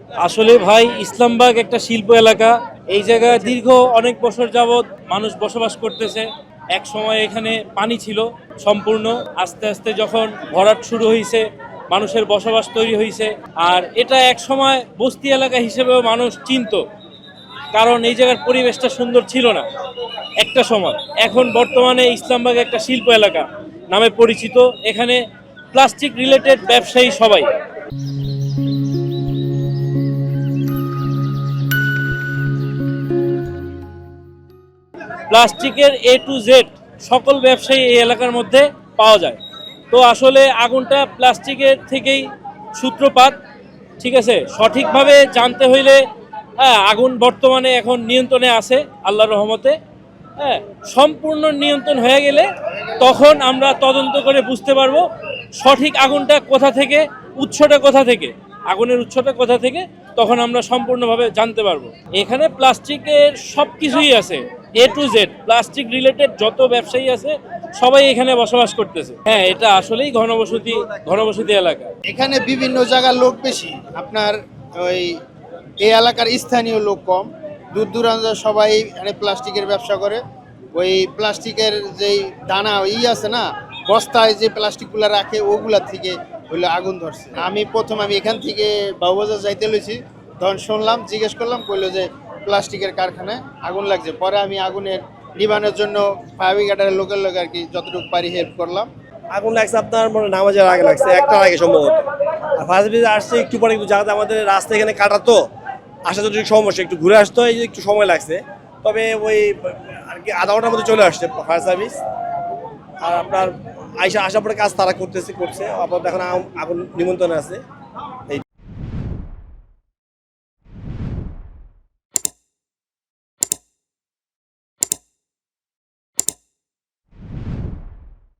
আসলে ভাই ইসলামবাগ একটা শিল্প এলাকা। এই জায়গায় দীর্ঘ অনেক বছর যাবৎ মানুষ বসবাস করতেছে। এক সময় এখানে পানি ছিল সম্পূর্ণ, আস্তে আস্তে যখন ভরাট শুরু হয়েছে মানুষের বসবাস তৈরি হয়েছে। আর এটা এক সময় বস্তি এলাকা হিসেবেও মানুষ চিনতো, কারণ এই জায়গার পরিবেশটা সুন্দর ছিল না একটা সময়। এখন বর্তমানে ইসলামবাগ একটা শিল্প এলাকা নামে পরিচিত। এখানে প্লাস্টিক রিলেটেড ব্যবসায়ী সবাই। প্লাস্টিকের A to Z সকল ব্যবসায়ী এই এলাকার মধ্যে পাওয়া যায়। তো আসলে আগুনটা প্লাস্টিকের থেকেই সূত্রপাত। ঠিক আছে, সঠিকভাবে জানতে হইলে হ্যাঁ, আগুন বর্তমানে এখন নিয়ন্ত্রণে আছে আল্লাহর রহমতে। হ্যাঁ, সম্পূর্ণ নিয়ন্ত্রণ হয়ে গেলে তখন আমরা তদন্ত করে বুঝতে পারবো সঠিক আগুনটা কোথা থেকে, উৎসটা কোথা থেকে, আগুনের উৎসটা কোথা থেকে, তখন আমরা সম্পূর্ণভাবে জানতে পারবো। এখানে প্লাস্টিকের সব কিছুই আছে, A to Z plastic related যত ব্যবসায়ী আছে সবাই এখানে বসবাস করতেছে। হ্যাঁ, এটা আসলেই ঘনবসতি এলাকা। এখানে বিভিন্ন জায়গার লোক বেশি, আপনার ওই এই এলাকার স্থানীয় লোক কম। দূর দূরান্ত সবাই এখানে প্লাস্টিকের ব্যবসা করে। ওই প্লাস্টিকের যেই দানা আছে না, বস্তায় যে প্লাস্টিকগুলো রাখে ওগুলা থেকে হইলো আগুন ধরছে। আমি এখান থেকে বাবুবাজার যাইতে লইছি, তখন শুনলাম, জিজ্ঞেস করলাম, কইলো যে প্লাস্টিকের কারখানায় আগুন লাগছে। পরে আমি আগুনের নিবানোর জন্য ফায়ার ব্রিগেডের লোকের লোক আর কি যতটুকু পারি হেল্প করলাম। আগুন লাগছে আপনার মানে নামাজের আগে লাগছে, একটার আগে সম্ভবত। আর ফার্স্ট ব্রিজ আসছে একটু পরে, একটু জায়গাতে আমাদের রাস্তা এখানে কাটা তো, আসার জন্য একটু সমস্যা, একটু ঘুরে আসতে হয়, একটু সময় লাগছে। তবে ওই আর কি আধা ঘন্টার মধ্যে চলে আসছে ফায়ার সার্ভিস। আর আপনার আসার পরে কাজ তারা করছে। আপাতত এখন আগুন নিমন্ত্রণে আছে।